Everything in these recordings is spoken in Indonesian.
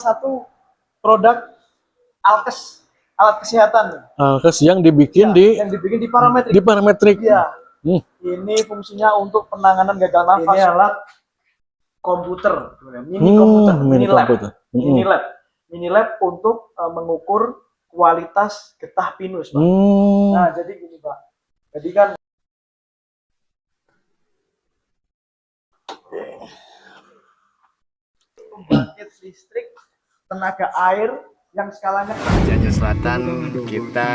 satu produk alkes, alat kesehatan. Alkes yang dibikin ya, yang dibikin di parametrik. Di parametrik. Iya. Ini fungsinya untuk penanganan gagal nafas. Ini alat komputer, mini komputer, mini lab untuk mengukur kualitas getah pinus, Pak. Nah, jadi gini, Pak. Jadi kan pembangkit listrik tenaga air yang skalanya Cianjur Selatan. Kita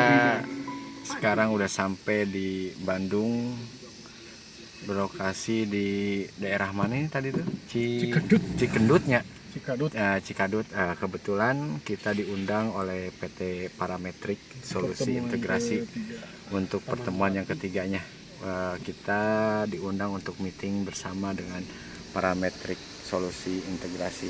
sekarang udah sampai di Bandung, berlokasi di daerah mana ini tadi tuh? Cikendutnya. Cikadut. Kebetulan kita diundang oleh PT Parametrik Solusi Integrasi untuk pertemuan yang ketiganya. Kita diundang untuk meeting bersama dengan Parametrik Solusi Integrasi.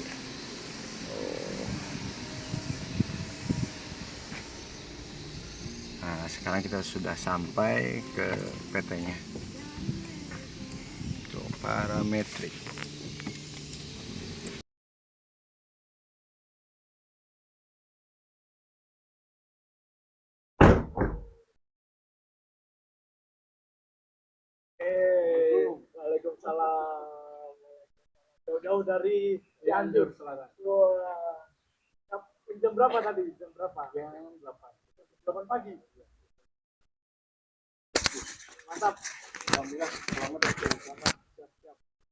Nah, sekarang kita sudah sampai ke PT-nya. Tuh, Parametrik. Waalaikumsalam. Jauh-jauh dari Cianjur Selatan. Jam berapa tadi? Jam berapa? Jam 8 pagi. Mantap. Alhamdulillah, selamat.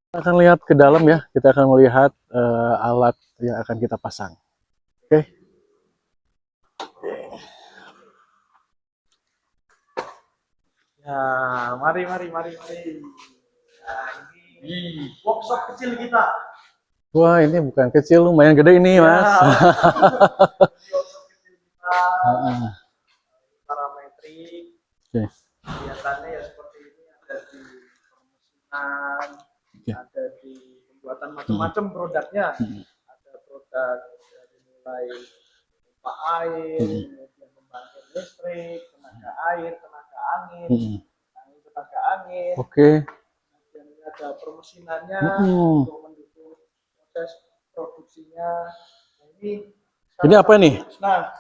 Kita akan lihat ke dalam ya. Kita akan melihat alat yang akan kita pasang. Oke. Ya, mari. Nah, ini workshop kecil kita. Wah, ini bukan kecil, lumayan gede ini, Mas. Workshop kecil kita. Parametrik. Oke. Kelihatannya ya seperti ini, ada di permesinan, ada di pembuatan macam-macam produknya. Ada produk dari mulai pompa air, kemudian pembangkit listrik, tenaga air, tenaga angin, tenaga angin. Oke. Kemudian ini ada permesinannya untuk mendukung proses produksinya. Nah, ini apa nih? Nah,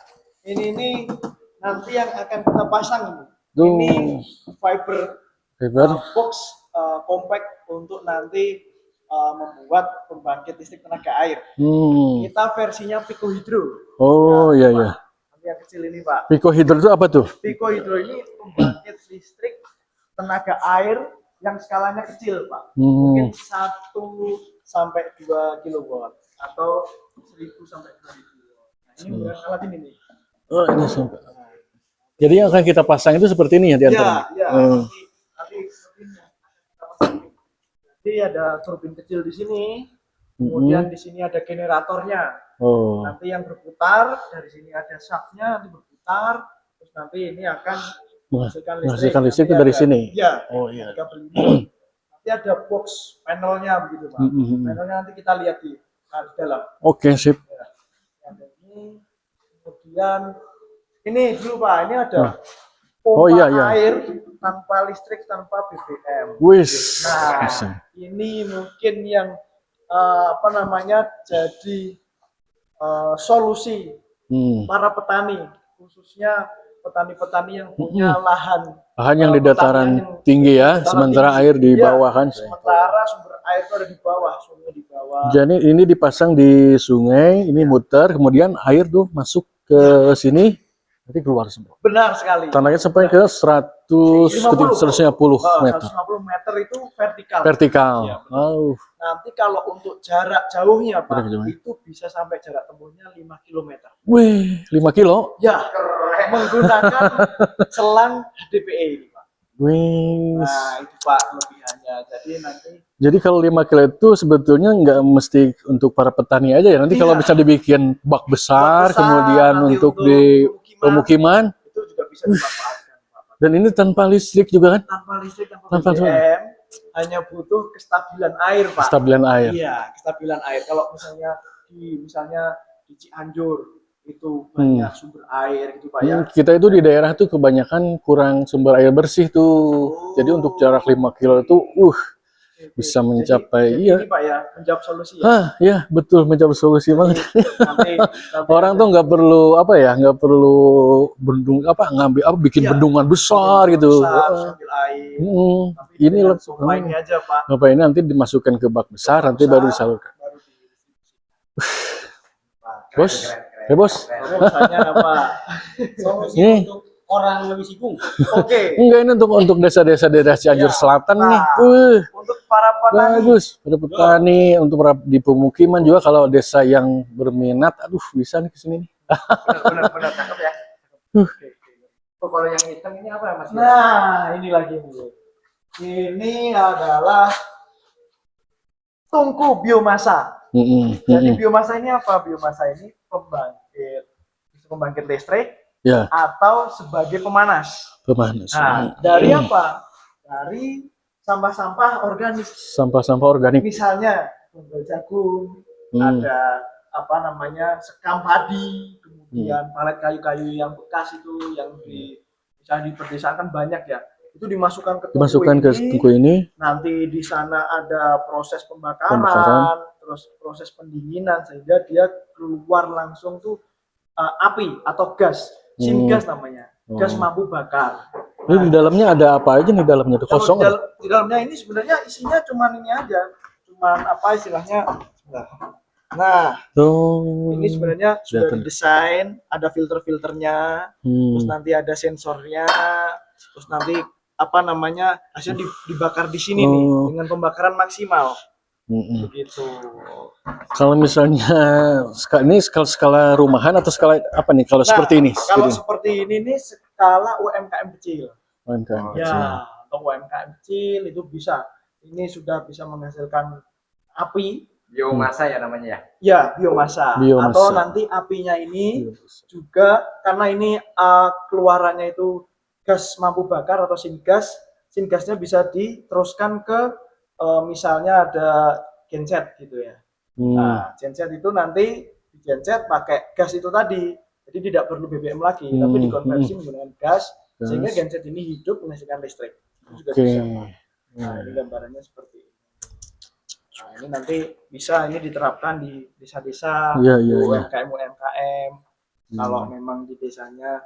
ini nanti yang akan kita pasang ini. Ini fiber box compact untuk nanti membuat pembangkit listrik tenaga air. Kita versinya Pico Hydro. Oh iya. Nanti yang kecil ini, Pak. Pico Hydro itu apa tuh? Pico Hydro ini pembangkit listrik tenaga air yang skalanya kecil, Pak. Mungkin 1 sampai 2 kilowatt atau 1000 sampai 2000 watt. Nah, ini bukan alat ini nih. Oh, ini sampai. Jadi yang akan kita pasang itu seperti ini ya di antara. Iya. Nanti seperti ini. Jadi ada turbin kecil di sini. Kemudian di sini ada generatornya. Nanti yang berputar, dari sini ada shaftnya nanti berputar, terus nanti ini akan menghasilkan listrik itu dari sini. Iya. Oh iya. Nanti ada box panelnya begitu, Pak. Panelnya nanti kita lihat di dalam. Oke, sip. Ada ini. Kemudian ini dulu, Pak, ini ada pompa air tanpa listrik, tanpa BBM. Nah, ini mungkin yang jadi solusi para petani, khususnya petani-petani yang punya lahan yang di dataran tinggi ya, sementara air di bawah kan. Sementara sumber air itu ada di bawah, sungai di bawah. Jadi ini dipasang di sungai, ini muter, kemudian air tuh masuk ke sini, nanti keluar semua. Benar sekali. Tanahnya sampai ke 150 meter. 150 meter itu vertikal. Ya, Nanti kalau untuk jarak jauhnya, Pak, itu bisa sampai jarak tempuhnya 5 km. Wih, 5 kilo? Ya, menggunakan selang HDPE ini, Pak. Nah, itu Pak kelebihannya. Jadi kalau 5 kilo itu sebetulnya nggak mesti untuk para petani aja ya. Nanti kalau bisa dibikin bak besar kemudian untuk di pemukiman itu juga bisa dimanfaatkan, Pak. Dan ini tanpa listrik juga kan? Tanpa listrik, tanpa BBM, hanya butuh kestabilan air, Pak. Kestabilan air. Iya, kestabilan air. Kalau misalnya di Cianjur itu banyak sumber air gitu, Pak ya. Kita itu di daerah tuh kebanyakan kurang sumber air bersih tuh. Jadi untuk jarak 5 kilo itu bisa Jadi mencapai iya. ini Pak ya, menjawab solusi ya. Ah, ya betul mencapai solusi banget. Nanti Orang tuh nggak perlu apa ya, nggak perlu bendung apa ngambil apa bikin Iya, bendungan besar gitu. besar, sambil air. Tapi Ini dengan loh, pompa ini aja Pak. apa ini nanti dimasukkan ke bak besar, nanti baru disalurkan. Baru didistribusi. Pak, Bos, ya bos. Solusinya apa? Solusi Ini untuk orang Lewi Sigung. Oke. enggak ini untuk desa-desa daerah Cianjur Ya. Selatan nih. Nah, untuk para petani. Bagus. Ada petani, untuk para di pemukiman juga kalau desa yang berminat, aduh bisa nih kesini nih. Benar cakep ya. Oke. Oh, kalau yang hitam ini apa Mas? Nah, ini lagi nih. Ini adalah tungku biomasa. Jadi biomasa ini apa? Biomasa ini pembangkit listrik Ya, atau sebagai pemanas. pemanas. Nah, dari apa? Dari sampah-sampah organik. Sampah-sampah organik. Misalnya bonggol jagung, ada apa namanya sekam padi, kemudian palet kayu-kayu yang bekas itu yang misalnya di pedesaan kan banyak ya. Itu dimasukkan ke tungku ini. Nanti di sana ada proses pembakaran, terus proses pendinginan sehingga dia keluar langsung tuh api atau gas, syngas namanya, gas mampu bakar. Ini di dalamnya ada apa aja nih dalamnya tuh kosong? Di dalamnya ini sebenarnya isinya cuman ini aja, cuman apa istilahnya. Nah, ini sebenarnya sudah didesain, ada filter-filternya, terus nanti ada sensornya, terus nanti apa namanya hasilnya dibakar di sini nih dengan pembakaran maksimal. Begitu. Kalau misalnya ini skala rumahan atau skala apa nih? Kalau seperti ini? Kalau seperti ini nih skala UMKM kecil. UMKM Ya, kecil. untuk UMKM kecil itu bisa. Ini sudah bisa menghasilkan api. Biomasa ya namanya ya? Ya, biomasa. Atau nanti apinya ini juga karena ini keluarannya itu gas mampu bakar atau syngas. Syngasnya bisa diteruskan ke misalnya ada genset gitu ya. Nah, genset itu nanti di genset pakai gas itu tadi. Jadi tidak perlu BBM lagi, tapi dikonversi menggunakan gas sehingga genset ini hidup menghasilkan listrik. Itu juga bisa. Nah, ini gambarannya seperti ini. Nah, ini nanti bisa ini diterapkan di desa-desa, UMKM. Kalau memang di desanya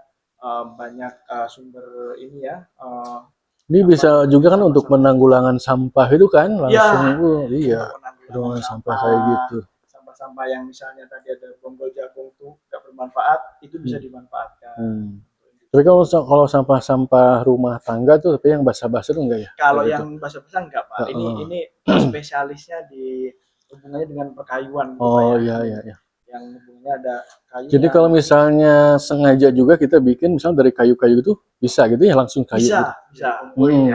banyak sumber ini ya. Ini bisa juga kan untuk penanggulangan sampah itu kan langsung penanggulangan sampah kayak gitu. Sampah-sampah yang misalnya tadi ada bonggol jagung tuh nggak bermanfaat, itu bisa dimanfaatkan. Tapi kalau sampah-sampah rumah tangga tuh, tapi yang basah-basah tuh enggak ya? Kalau yang basah-basah enggak Pak. Ini spesialisnya di hubungannya dengan perkayuan. Oh iya. Yang hubungannya ada kayu. Jadi kalau misalnya sengaja juga kita bikin, misalnya dari kayu-kayu itu bisa gitu ya langsung kayu. Bisa. Kumpulin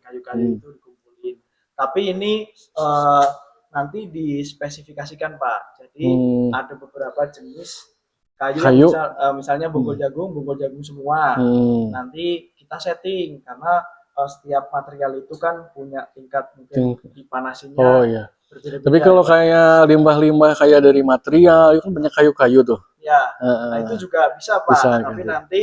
kayu-kayu itu dikumpulin. Tapi ini nanti dispesifikasikan Pak. Jadi ada beberapa jenis kayu. Misalnya bonggol jagung semua. Nanti kita setting karena setiap material itu kan punya tingkat mungkin dipanasinya. Oh iya. Tapi kalau kayak limbah-limbah kayak dari material itu kan banyak kayu-kayu tuh. Ya. Nah itu juga bisa Pak. Tapi gitu. nanti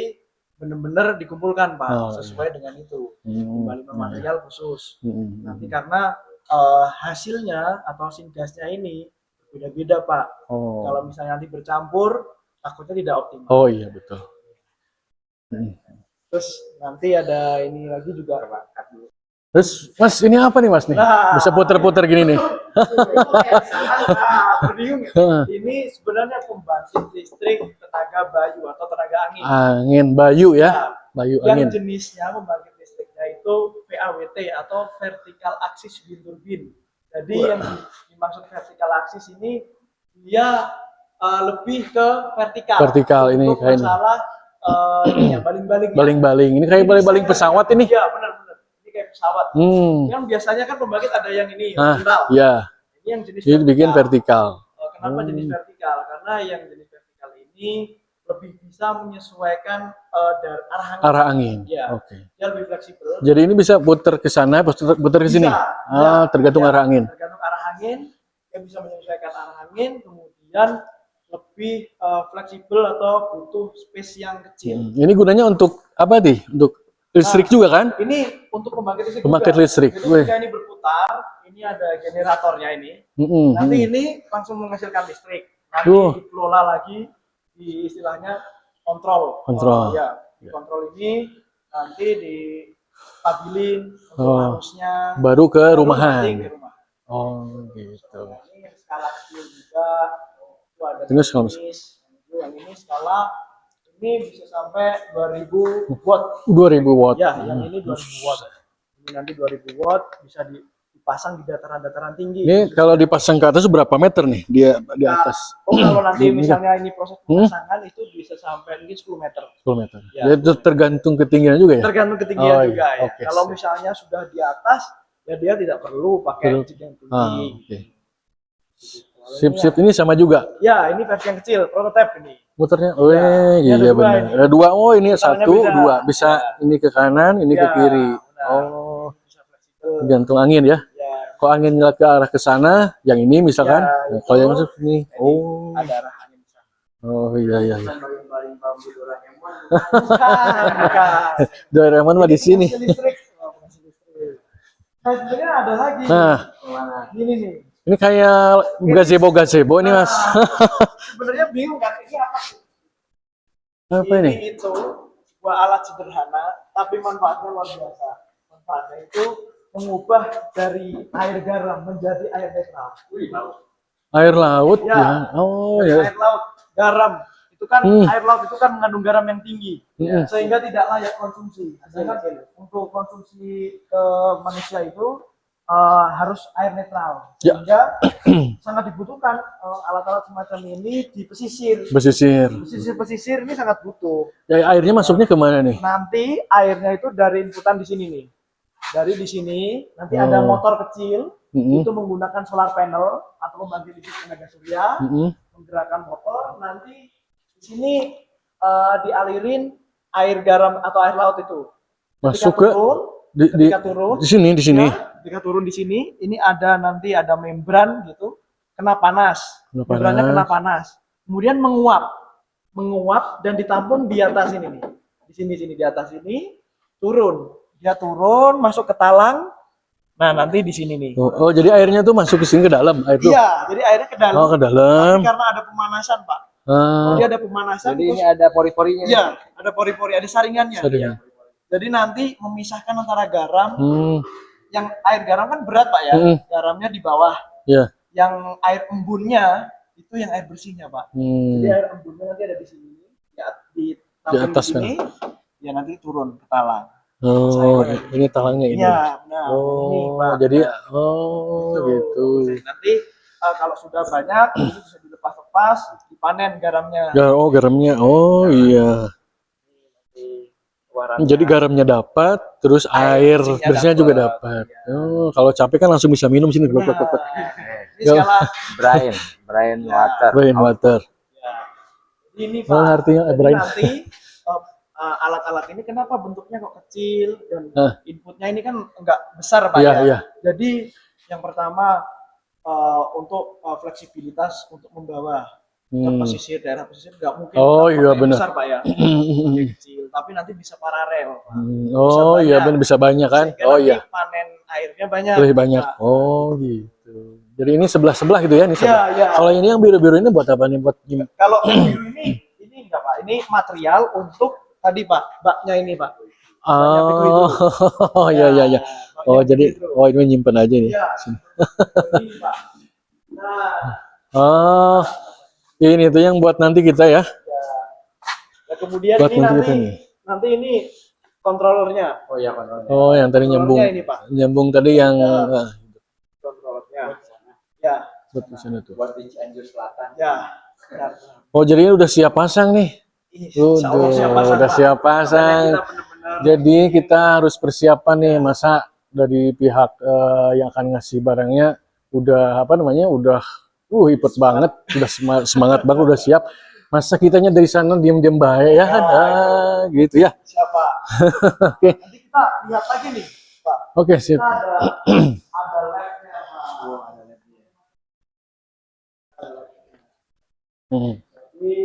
benar-benar dikumpulkan Pak sesuai dengan itu. Limbah-limbah material khusus. Nanti karena hasilnya atau syngasnya ini beda-beda Pak. Kalau misalnya nanti bercampur takutnya tidak optimal. Oh iya betul. Terus nanti ada ini lagi juga Pak. Terus Mas ini apa nih Mas nih? Bisa puter-puter gini nih. Bingung. Ini sebenarnya pembangkit listrik tenaga bayu atau tenaga angin. Angin bayu ya. Bayu angin. Yang jenisnya pembangkit listriknya itu VAWT atau vertical axis wind turbine. Jadi yang dimaksud vertical axis ini dia lebih ke vertikal. Vertikal ini kayak ini. Masalah baling-balingnya. Baling-baling. Ini kayak baling-baling pesawat ini. Iya, benar. Ini kayak pesawat. Yang biasanya kan pembangkit ada yang ini, horizontal. Iya. Ini yang jenis vertikal. Bikin vertikal. Kenapa jenis vertikal? Karena yang jenis vertikal ini lebih bisa menyesuaikan dari arah angin. Ya. Oke. Dia lebih fleksibel. Jadi ini bisa putar ke sana, putar ke sini. Tergantung arah angin. Tergantung arah angin, dia bisa menyesuaikan arah angin, kemudian lebih fleksibel atau butuh space yang kecil. Ini gunanya untuk apa nih? Untuk Listrik juga kan? Ini untuk pembangkit listrik. Pembangkit juga. listrik. Jadi Wih. ketika ini berputar, ini ada generatornya ini. Mm-mm. Nanti ini langsung menghasilkan listrik. Nanti dikelola lagi di istilahnya kontrol. Kontrol. Ya, di kontrol ini nanti distabilin untuk arusnya. Baru ke nanti rumahan. ke rumah. Oh gitu. Ini skala kecil juga. Itu ada Terus kalau yang ini skala ini bisa sampai 2000 watt. 2000 watt. Ya, yang ini 2000 watt. Ini nanti 2000 watt bisa dipasang di dataran-dataran tinggi. Ini kalau dipasang ke atas berapa meter nih dia di atas? Kalau nanti misalnya ini proses pemasangan itu bisa sampai mungkin 10 meter. 10 meter. Ya, Itu tergantung ketinggian juga ya? Tergantung ketinggian juga ya. Oke, Kalau siap. misalnya sudah di atas, ya dia tidak perlu pakai jig yang tinggi. Oke. Sip ini sama juga. Ya, ini versi yang kecil, prototipe ini. Muternya, oh ini iya ada dua benar. ini. Ada dua, oh ini Putarannya satu, beda. dua. Bisa ini ke kanan, ini ke Ya, kiri. benar. Oh, Bisa fleksibel. tergantung angin ya. Ya, Kalau angin ke arah ke sana, yang ini misalkan. Ya, Nah, itu. kalau yang masuk ini, jadi oh, ada arah angin di sana. oh iya. Bukan baling-baling bambu Doraemon. Bukan. Doraemon mah di sini. Penghasil listrik. Penghasil listrik. Nah, sebenarnya ada lagi. Nah, Ini nih. ini kayak gazebo ini mas. Sebenarnya bingung kan ini apa sih? Apa ini? Itu sebuah alat sederhana, tapi manfaatnya luar biasa. Manfaatnya itu mengubah dari air garam menjadi air netral. Air laut Ya. ya. Oh Dari ya. air laut, garam. Itu kan air laut itu kan mengandung garam yang tinggi, sehingga tidak layak konsumsi. Sehingga untuk konsumsi ke manusia itu harus air netral. Ya. Sehingga sangat dibutuhkan alat-alat semacam ini di pesisir. Pesisir. Pesisir ini sangat butuh. Ya, airnya masuknya kemana nih? Nanti airnya itu dari inputan di sini nih. Dari di sini nanti ada motor kecil itu menggunakan solar panel atau pembangkit listrik tenaga surya menggerakkan motor. Nanti di sini dialirin air garam atau air laut itu. Masuk ke Ketika turun di sini. ya, ketika turun di sini, ini ada nanti ada membran gitu, kena panas. Membrannya kena panas. Kemudian menguap dan ditampung di atas ini nih. Di sini di atas ini turun. Dia turun masuk ke talang. Nah, nanti di sini nih. Oh, jadi airnya tuh masuk ke sini ke dalam air tuh. Iya, jadi airnya ke dalam. Oh, ke dalam. Tapi karena ada pemanasan, Pak. Ah, Jadi ada pemanasan. Jadi ini ada pori-porinya. Iya, ada pori-pori, ada saringannya. Saringan. Jadi nanti memisahkan antara garam, hmm, yang air garam kan berat, Pak ya. Garamnya di bawah. ya. Yang air embunnya itu yang air bersihnya, Pak. Jadi air embunnya nanti ada di sini, di atas sini, ya nanti turun ke talang. Oh, ini talangnya ini. Iya, benar. Oh, Ini, Pak. jadi gitu. Nanti kalau sudah banyak, ini bisa dilepas-lepas, dipanen garamnya. Garamnya. Oh, iya. Warannya. Jadi garamnya dapat, terus air bersihnya juga dapat. Oh, kalau capek kan langsung bisa minum sini. Nah, ini skala Brain water. Rain water. ya. Ini Pak. Oh, artinya Jadi brain. nanti alat-alat ini kenapa bentuknya kok kecil dan inputnya ini kan enggak besar Pak Iya, ya. iya. Jadi yang pertama untuk fleksibilitas untuk membawa ke pesisir, daerah pesisir nggak mungkin Oh, iya, pakai benar. besar Pak ya. Pakai kecil, tapi nanti bisa paralel Pak. Oh, iya benar bisa banyak kan? Sehingga Oh nanti iya. panen airnya banyak. Lebih banyak. Pak. Oh, gitu. Jadi ini sebelah-sebelah gitu ya, ini sebelah. Iya. Kalau ini yang biru-biru ini buat apa nih? Buat Kalau yang biru ini enggak Pak, ini material untuk tadi Pak, baknya ini Pak. Baknya Piku itu. Oh, iya. baknya Oh, jadi Piku itu. oh ini nyimpen aja nih. Iya. Ini Pak. Nah, Oh, ini tuh yang buat nanti kita ya. ya kemudian Buat ini nanti kita nanti nih. nanti ini kontrolernya. Oh iya, kontrolnya. Oh, yang tadi nyambung. Kontrolernya ini Pak. Nyambung tadi yang Kontrolernya. Ya. buat di sana tuh. Buat di Cianjur Selatan. Ya. Ya. Oh, jadi ini udah siap pasang nih. Insya Allah siap pasang, Udah Pak. siap pasang. Makanya kita benar-benar Jadi kita harus persiapan nih, masa dari pihak yang akan ngasih barangnya udah apa namanya, udah ipet banget, udah semangat banget, udah siap. Masa kitanya dari sana diam-diam bahaya ya kan? Gitu ya. siapa? Oke. Nanti kita lihat lagi nih, Pak. Oke, sip. Kita ada labnya, Pak. Hmm. Jadi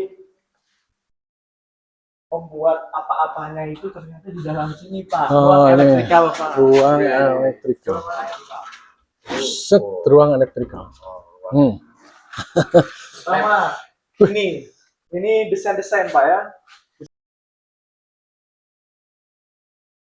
membuat apa apa-apanya itu ternyata di dalam sini Pak. Oh, Ruang ini. elektrikal Pak. Ruang Iya, iya. elektrikal. Coba lihat, Pak. Set, ruang elektrikal. Pertama, ini desain-desain Pak ya.